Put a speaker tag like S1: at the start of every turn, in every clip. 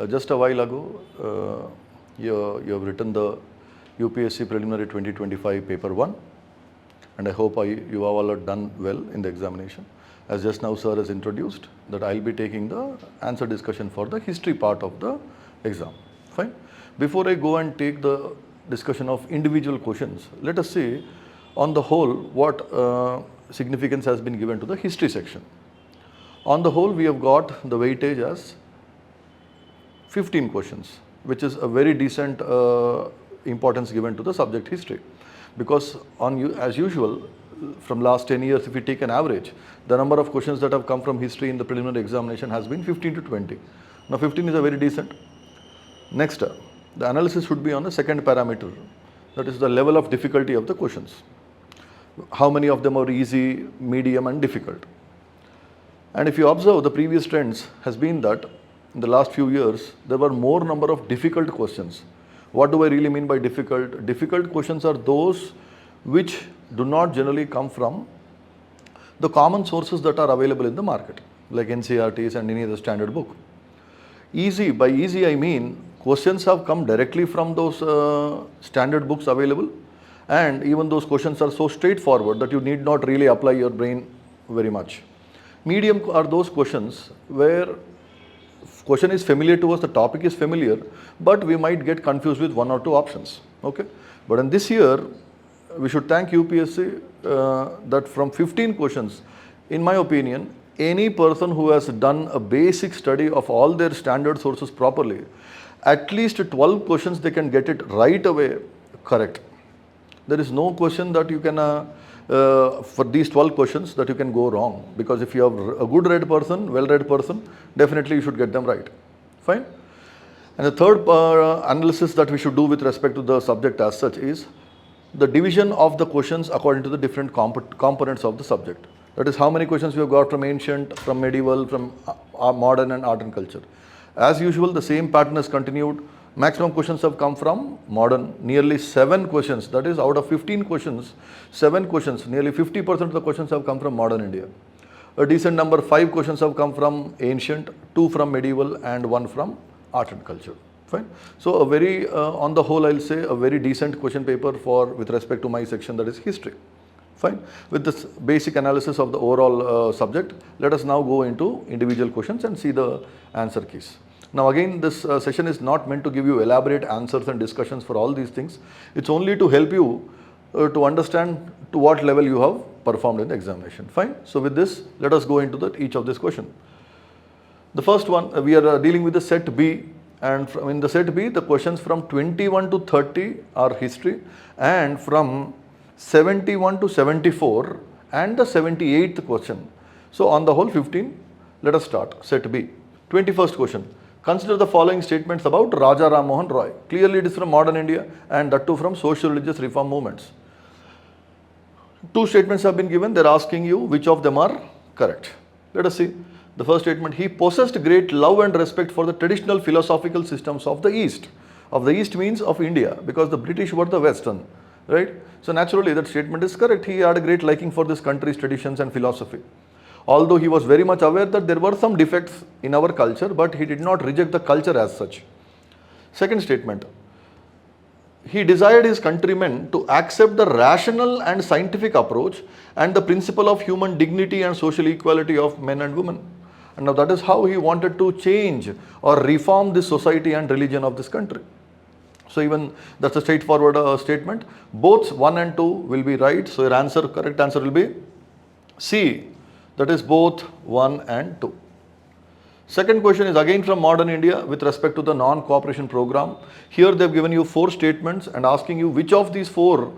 S1: Just a while ago, you have written the UPSC Preliminary 2025 Paper 1, and I hope you all have done well in the examination. As just now sir has introduced that I'll be taking the answer discussion for the history part of the exam. Fine. Before I go and take the discussion of individual questions, let us see on the whole what significance has been given to the history section. On the whole, we have got the weightage as 15 questions, which is a very decent importance given to the subject history, because as usual from last 10 years, if we take an average, the number of questions that have come from history in the preliminary examination has been 15 to 20. Now 15 is a very decent. Next, the analysis should be on the second parameter, that is the level of difficulty of the questions. How many of them are easy, medium and difficult. And if you observe, the previous trends has been that in the last few years, there were more number of difficult questions. What do I really mean by difficult? Difficult questions are those which do not generally come from the common sources that are available in the market, like NCERTs and any other standard book. Easy, by easy I mean questions have come directly from those standard books available, and even those questions are so straightforward that you need not really apply your brain very much. Medium are those questions where question is familiar to us, the topic is familiar, but we might get confused with one or two options. Okay, but in this year, we should thank UPSC that from 15 questions, in my opinion, any person who has done a basic study of all their standard sources properly, at least 12 questions they can get it right away correct. There is no question that you can, for these 12 questions, that you can go wrong, because if you have a good read person, well-read person, definitely you should get them right. Fine. And the third analysis that we should do with respect to the subject as such is the division of the questions according to the different components of the subject. That is, how many questions we have got from ancient, from medieval, from modern and art and culture. As usual, the same pattern has continued. Maximum questions have come from modern, nearly 7 questions. That is, out of 15 questions, 7 questions, nearly 50% of the questions have come from modern India. A decent number, 5 questions have come from ancient, 2 from medieval and 1 from art and culture. Fine. So a very, on the whole, I'll say a very decent question paper with respect to my section, that is history. Fine. With this basic analysis of the overall subject, let us now go into individual questions and see the answer keys. Now again, this session is not meant to give you elaborate answers and discussions for all these things. It's only to help you to understand to what level you have performed in the examination. Fine. So with this, let us go into each of this question. The first one, we are dealing with the set B, and in the set B, the questions from 21 to 30 are history, and from 71 to 74 and the 78th question. So on the whole 15, let us start. Set B. 21st question. Consider the following statements about Raja Ram Mohan Roy. Clearly it is from modern India, and that too from social religious reform movements. 2 statements have been given. They are asking you which of them are correct. Let us see. The first statement, he possessed great love and respect for the traditional philosophical systems of the East. Of the East means of India, because the British were the Western, right? So naturally that statement is correct. He had a great liking for this country's traditions and philosophy. Although he was very much aware that there were some defects in our culture, but he did not reject the culture as such. Second statement, he desired his countrymen to accept the rational and scientific approach and the principle of human dignity and social equality of men and women. And now that is how he wanted to change or reform this society and religion of this country. So even that's a straightforward statement. Both 1 and 2 will be right. So your answer, correct answer will be C. That is both 1 and 2. Second question is again from modern India with respect to the non-cooperation program. Here they have given you 4 statements and asking you which of these 4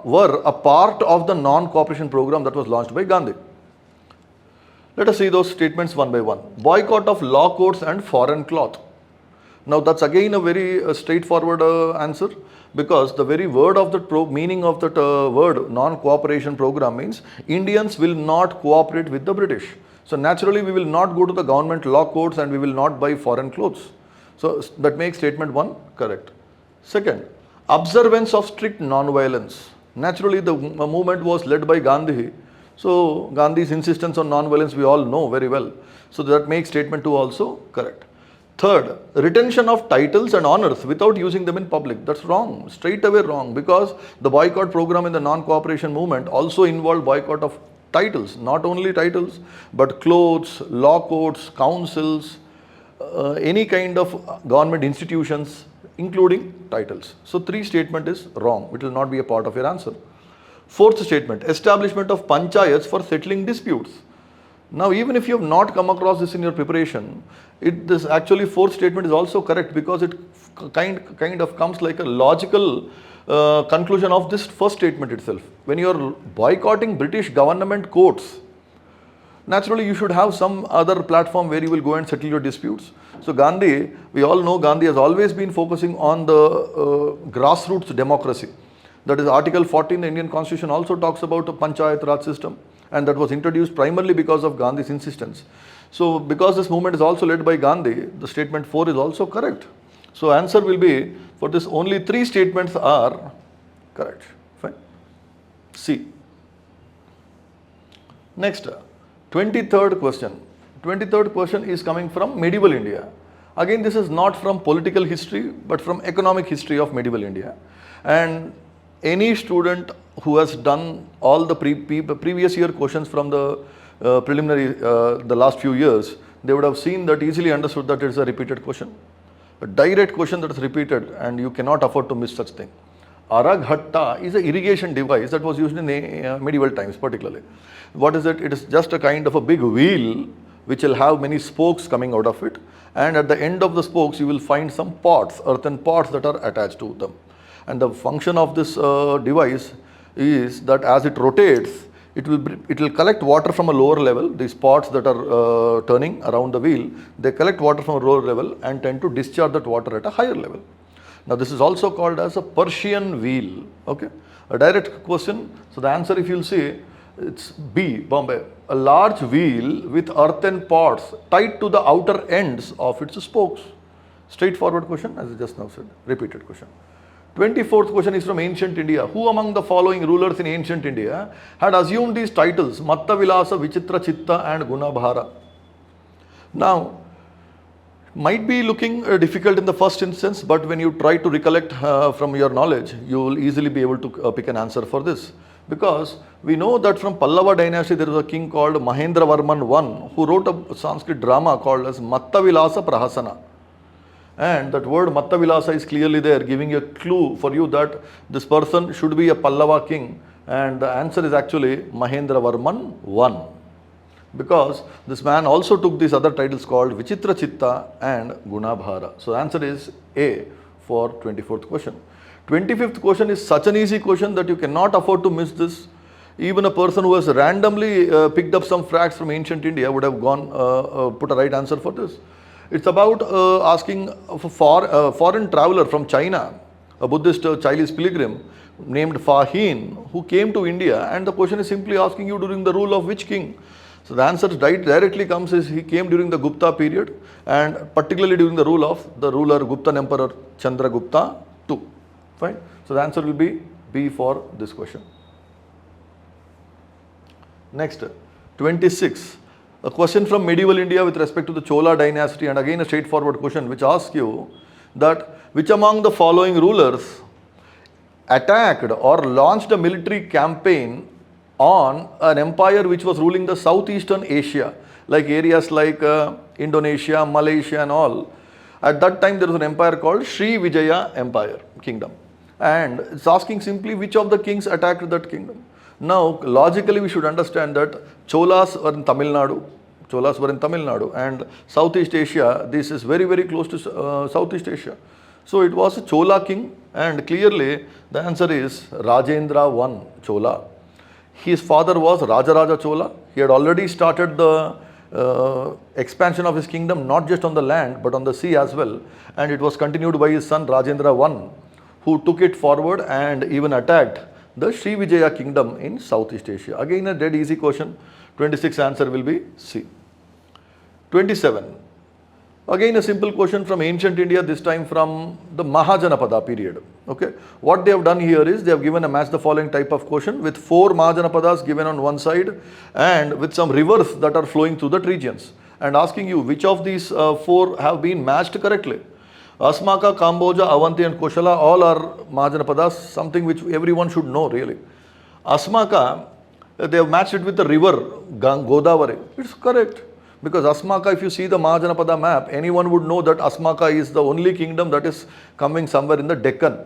S1: were a part of the non-cooperation program that was launched by Gandhi. Let us see those statements one by one. Boycott of law courts and foreign cloth. Now that's again a very straightforward answer, because the very word of the meaning of that word non-cooperation program means Indians will not cooperate with the British. So naturally we will not go to the government law courts and we will not buy foreign clothes. So that makes statement 1 correct. Second, observance of strict non-violence. Naturally the movement was led by Gandhi. So Gandhi's insistence on non-violence we all know very well. So that makes statement 2 also correct. Third, retention of titles and honors without using them in public. That's wrong, straight away wrong, because the boycott program in the non-cooperation movement also involved boycott of titles, not only titles, but clothes, law courts, councils, any kind of government institutions, including titles. So 3 statement is wrong. It will not be a part of your answer. 4th statement, establishment of panchayats for settling disputes. Now, even if you have not come across this in your preparation, this actually 4th statement is also correct, because it kind of comes like a logical conclusion of this first statement itself. When you are boycotting British government courts, naturally you should have some other platform where you will go and settle your disputes. So Gandhi, we all know Gandhi has always been focusing on the grassroots democracy. That is, Article 14 in the Indian Constitution also talks about a Panchayat Raj system, and that was introduced primarily because of Gandhi's insistence. So because this movement is also led by Gandhi, the statement 4 is also correct. So answer will be, for this only 3 statements are correct. Fine. C. Next, 23rd question. 23rd question is coming from medieval India. Again, this is not from political history, but from economic history of medieval India. And any student who has done all the previous year questions from the preliminary, the last few years, they would have seen that, easily understood that it is a repeated question. A direct question that is repeated, and you cannot afford to miss such thing. Araghatta is an irrigation device that was used in medieval times particularly. What is it? It is just a kind of a big wheel which will have many spokes coming out of it, and at the end of the spokes you will find some pots, earthen pots that are attached to them. And the function of this device is that as it rotates, it will collect water from a lower level. These pots that are turning around the wheel, they collect water from a lower level and tend to discharge that water at a higher level. Now this is also called as a Persian wheel. Okay, a direct question. So the answer, if you'll see, it's B, Bombay. A large wheel with earthen pots tied to the outer ends of its spokes. Straightforward question, as I just now said. Repeated question. 24th question is from ancient India. Who among the following rulers in ancient India had assumed these titles, Matta Vilasa, Vichitra Chitta and Gunabhara? Now, might be looking difficult in the first instance, but when you try to recollect from your knowledge, you will easily be able to pick an answer for this. Because we know that from Pallava dynasty there was a king called Mahendravarman I who wrote a Sanskrit drama called as Matta Vilasa Prahasana. And that word Matta Vilasa is clearly there, giving a clue for you that this person should be a Pallava king, and the answer is actually Mahendravarman I. Because this man also took these other titles called Vichitra Chitta and Gunabhara. So the answer is A for 24th question. 25th question is such an easy question that you cannot afford to miss this. Even a person who has randomly picked up some facts from ancient India would have put a right answer for this. It's about asking for a foreign traveler from China, a Buddhist Chinese pilgrim named Fahin, who came to India, and the question is simply asking you during the rule of which king? So the answer directly comes is he came during the Gupta period, and particularly during the rule of the ruler Guptan Emperor Chandragupta II. Fine. So the answer will be B for this question. Next, 26. A question from medieval India with respect to the Chola dynasty, and again a straightforward question which asks you that which among the following rulers attacked or launched a military campaign on an empire which was ruling the southeastern Asia, like areas like Indonesia, Malaysia and all. At that time there was an empire called Sri Vijaya Empire Kingdom, and it's asking simply which of the kings attacked that kingdom. Now logically we should understand that Cholas were in Tamil Nadu, and Southeast Asia, this is very close to Southeast Asia. So it was a Chola king, and clearly the answer is Rajendra I Chola. His father was Rajaraja Chola. He had already started the expansion of his kingdom, not just on the land but on the sea as well, and it was continued by his son Rajendra I, who took it forward and even attacked the Sri Vijaya kingdom in Southeast Asia. Again a dead easy question. 26 answer will be C. 27. Again a simple question from ancient India, this time from the Mahajanapada period. Okay, what they have done here is they have given a match the following type of question with 4 Mahajanapadas given on one side and with some rivers that are flowing through that regions. and asking you which of these four have been matched correctly. Asmaka, Kamboja, Avanti and Koshala all are Mahajanapadas, something which everyone should know really. Asmaka, they have matched it with the river Godavari. It's correct. Because Asmaka, if you see the Mahajanapada map, anyone would know that Asmaka is the only kingdom that is coming somewhere in the Deccan.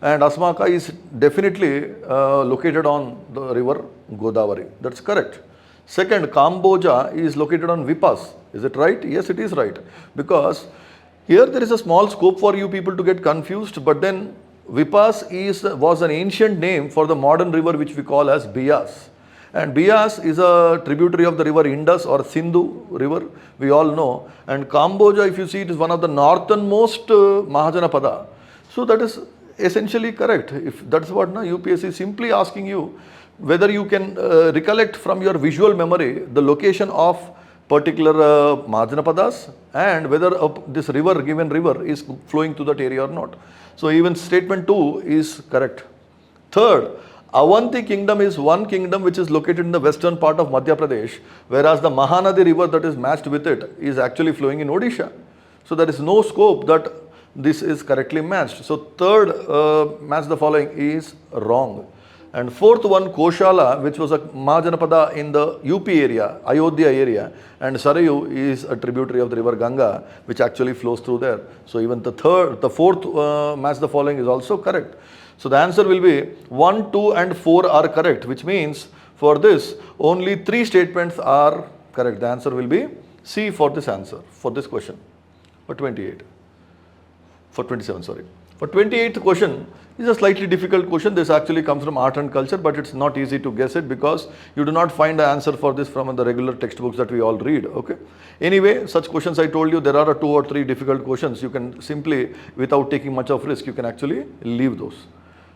S1: And Asmaka is definitely located on the river Godavari. That's correct. Second, Kamboja is located on Vipas. Is it right? Yes, it is right. Because here there is a small scope for you people to get confused, but then Vipas was an ancient name for the modern river which we call as Bias. And Bias is a tributary of the river Indus or Sindhu river, we all know. And Kamboja, if you see, it is one of the northernmost Mahajanapada. So that is essentially correct. If that's what UPSC is simply asking you, whether you can recollect from your visual memory the location of particular Mahajanapadas and whether this river, given river, is flowing to that area or not. So even statement 2 is correct. Third, Avanti kingdom is one kingdom which is located in the western part of Madhya Pradesh, whereas the Mahanadi river that is matched with it is actually flowing in Odisha. So there is no scope that this is correctly matched. So third match the following is wrong. And fourth one, Koshala, which was a Mahajanapada in the UP area, Ayodhya area, and Sarayu is a tributary of the river Ganga, which actually flows through there. So even the fourth match the following is also correct. So the answer will be 1, 2 and 4 are correct, which means for this only 3 statements are correct. The answer will be C for this answer, for this question, for 28. For 27, sorry. For 28th question is a slightly difficult question. This actually comes from art and culture, but it's not easy to guess it because you do not find the answer for this from the regular textbooks that we all read. Okay. Anyway, such questions I told you, there are 2 or 3 difficult questions. You can simply, without taking much of risk, you can actually leave those.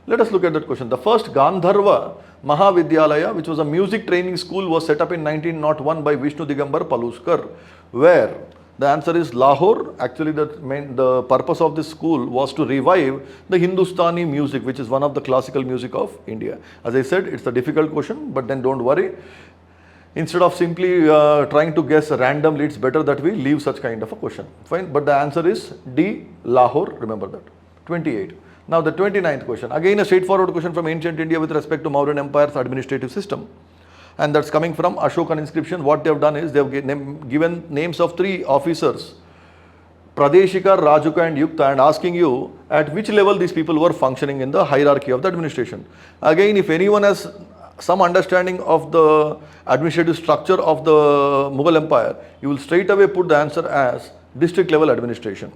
S1: Let us look at that question. The first Gandharva Mahavidyalaya, which was a music training school, was set up in 1901 by Vishnu Digambar Paluskar, where the answer is Lahore. Actually, the purpose of this school was to revive the Hindustani music, which is one of the classical music of India. As I said, it's a difficult question, but then don't worry. Instead of simply trying to guess randomly, it's better that we leave such kind of a question. Fine, but the answer is D, Lahore. Remember that. 28. Now the 29th question. Again, a straightforward question from ancient India with respect to Mauryan Empire's administrative system. And that's coming from Ashokan inscription. What they have done is they have given names of 3 officers, Pradeshika, Rajuka and Yukta, and asking you at which level these people were functioning in the hierarchy of the administration. Again, if anyone has some understanding of the administrative structure of the Mughal Empire, you will straight away put the answer as district level administration.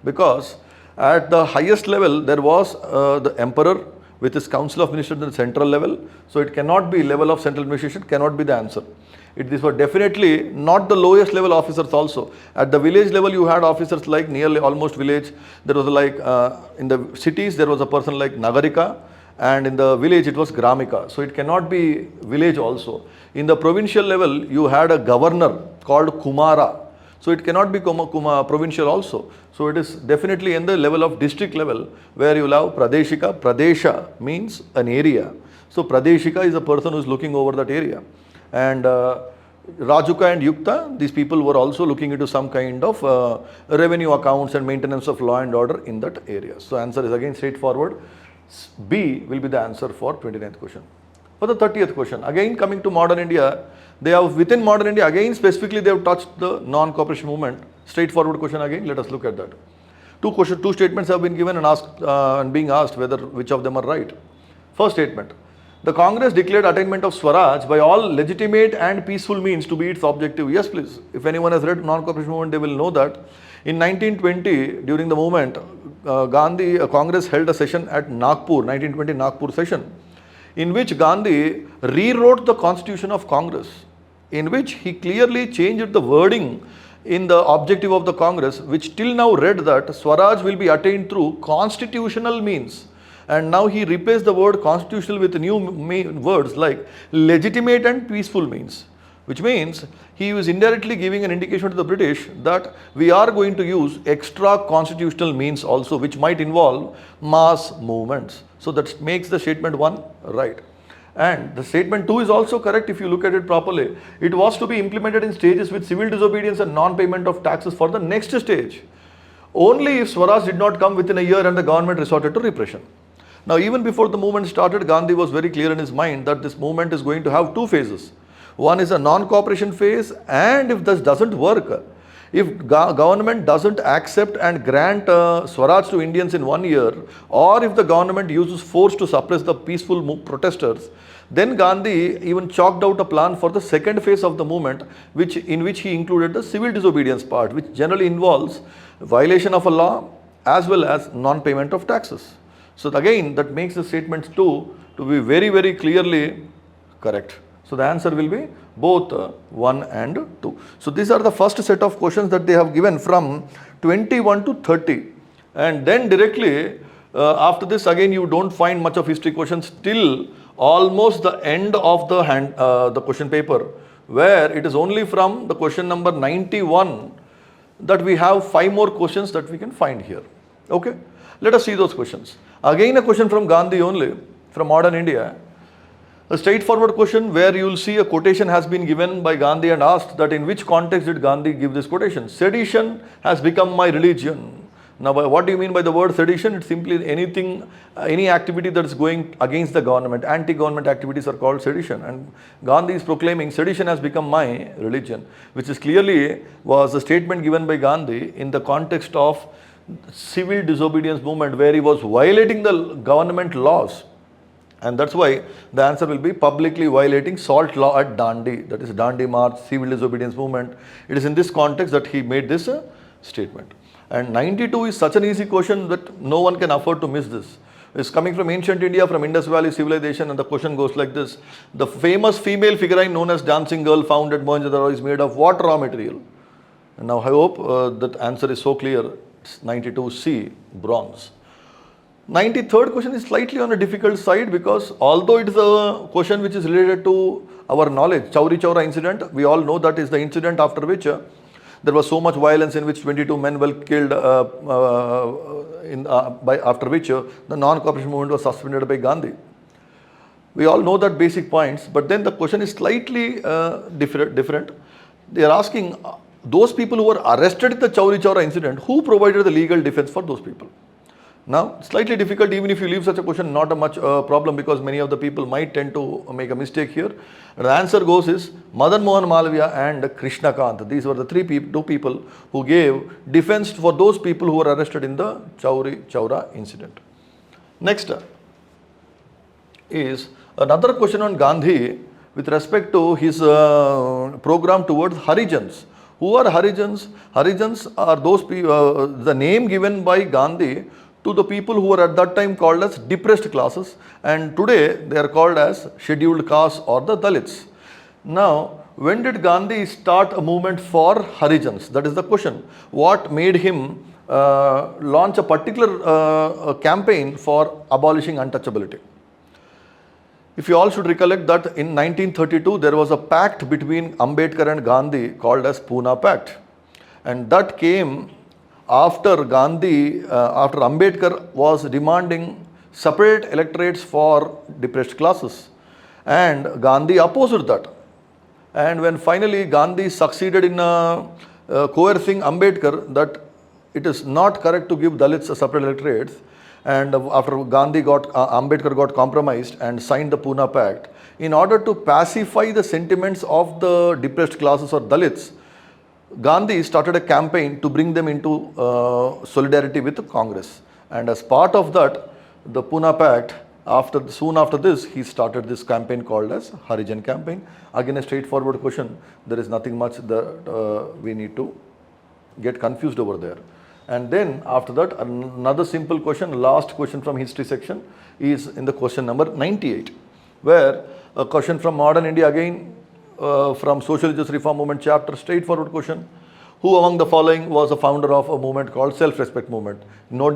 S1: Because at the highest level, there was the emperor with his council of ministers at the central level. So it cannot be level of central administration, cannot be the answer. These were definitely not the lowest level officers also. At the village level, you had officers like nearly almost village. There was like, in the cities, there was a person like Nagarika, and in the village, it was Gramika. So it cannot be village also. In the provincial level, you had a governor called Kumara. So it cannot be provincial also. So it is definitely in the level of district level where you have Pradeshika. Pradesha means an area. So Pradeshika is a person who is looking over that area. And Rajuka and Yukta, these people were also looking into some kind of revenue accounts and maintenance of law and order in that area. So answer is again straightforward. B will be the answer for 29th question. For the 30th question, again coming to modern India, they have within modern India, again specifically they have touched the non-cooperation movement. Straightforward question again, let us look at that. Two statements have been given and asked and being asked whether which of them are right. First statement, the Congress declared attainment of Swaraj by all legitimate and peaceful means to be its objective. Yes, please. If anyone has read non-cooperation movement, they will know that. In 1920, during the movement, Congress held a session at Nagpur, 1920 Nagpur session, in which Gandhi rewrote the constitution of Congress, in which he clearly changed the wording in the objective of the Congress, which till now read that Swaraj will be attained through constitutional means. And now he replaced the word constitutional with new words like legitimate and peaceful means, which means he was indirectly giving an indication to the British that we are going to use extra constitutional means also, which might involve mass movements. So that makes the statement 1 right. And the statement 2 is also correct if you look at it properly. It was to be implemented in stages with civil disobedience and non-payment of taxes for the next stage. Only if Swaraj did not come within a year and the government resorted to repression. Now, even before the movement started, Gandhi was very clear in his mind that this movement is going to have two phases. One is a non-cooperation phase, and if this doesn't work, if government doesn't accept and grant Swaraj to Indians in 1 year, or if the government uses force to suppress the peaceful protesters, then Gandhi even chalked out a plan for the second phase of the movement, in which he included the civil disobedience part, which generally involves violation of a law as well as non-payment of taxes. So again, that makes the statements 2 to be very, very clearly correct. So the answer will be both 1 and 2. So these are the first set of questions that they have given from 21 to 30. And then directly after this, again, you don't find much of history questions till almost the end of the question paper, where it is only from the question number 91 that we have 5 more questions that we can find here. Okay, let us see those questions. Again, a question from Gandhi only, from modern India. A straightforward question where you will see a quotation has been given by Gandhi and asked that in which context did Gandhi give this quotation? Sedition has become my religion. Now, what do you mean by the word sedition? It's simply anything, any activity that is going against the government. Anti-government activities are called sedition. And Gandhi is proclaiming sedition has become my religion, which is clearly was a statement given by Gandhi in the context of civil disobedience movement, where he was violating the government laws. And that's why the answer will be publicly violating salt law at Dandi, that is Dandi March, civil disobedience movement. It is in this context that he made this statement. And 92 is such an easy question that no one can afford to miss this. It's coming from ancient India, from Indus Valley civilization, and the question goes like this. The famous female figurine known as dancing girl found at Mohenjo-daro is made of what raw material? And now I hope that answer is so clear. It's 92C, bronze. 93rd question is slightly on a difficult side, because although it is a question which is related to our knowledge, Chauri Chaura incident, we all know that is the incident after which there was so much violence, in which 22 men were killed, after which the non-cooperation movement was suspended by Gandhi. We all know that basic points, but then the question is slightly different. They are asking those people who were arrested in the Chauri Chaura incident, who provided the legal defense for those people? Now, slightly difficult, even if you leave such a question, not a much problem, because many of the people might tend to make a mistake here. And the answer goes is Madan Mohan Malviya and Krishna Kant. These were the two people who gave defense for those people who were arrested in the Chauri Chaura incident. Next is another question on Gandhi with respect to his program towards Harijans. Who are Harijans? Harijans are those people, the name given by Gandhi to the people who were at that time called as depressed classes, and today they are called as scheduled castes or the Dalits. Now, when did Gandhi start a movement for Harijans? That is the question. What made him launch a particular campaign for abolishing untouchability? If you all should recollect that in 1932 there was a pact between Ambedkar and Gandhi called as Pune Pact, and that came after after Ambedkar was demanding separate electorates for depressed classes, and Gandhi opposed that. And when finally Gandhi succeeded in coercing Ambedkar that it is not correct to give Dalits a separate electorates, and after Ambedkar got compromised and signed the Pune Pact, in order to pacify the sentiments of the depressed classes or Dalits, Gandhi started a campaign to bring them into solidarity with Congress. And as part of that, the Pune Pact, soon after this, he started this campaign called as Harijan campaign. Again, a straightforward question. There is nothing much that we need to get confused over there. And then after that, another simple question, last question from history section is in the question number 98, where a question from modern India again, from Social Justice Reform Movement chapter, straightforward question. Who among the following was a founder of a movement called Self-Respect Movement? No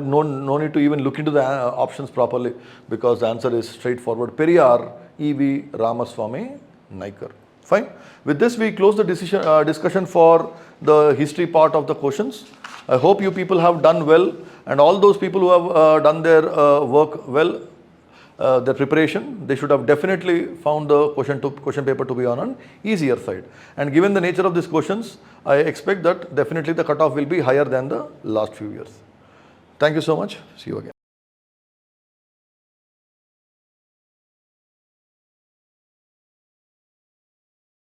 S1: need to even look into the options properly, because the answer is straightforward. Periyar E.V. Ramaswamy Naikar. Fine. With this, we close the discussion for the history part of the questions. I hope you people have done well, and all those people who have done their work well, their preparation, they should have definitely found the question paper to be on an easier side. And given the nature of these questions, I expect that definitely the cutoff will be higher than the last few years. Thank you so much. See you again.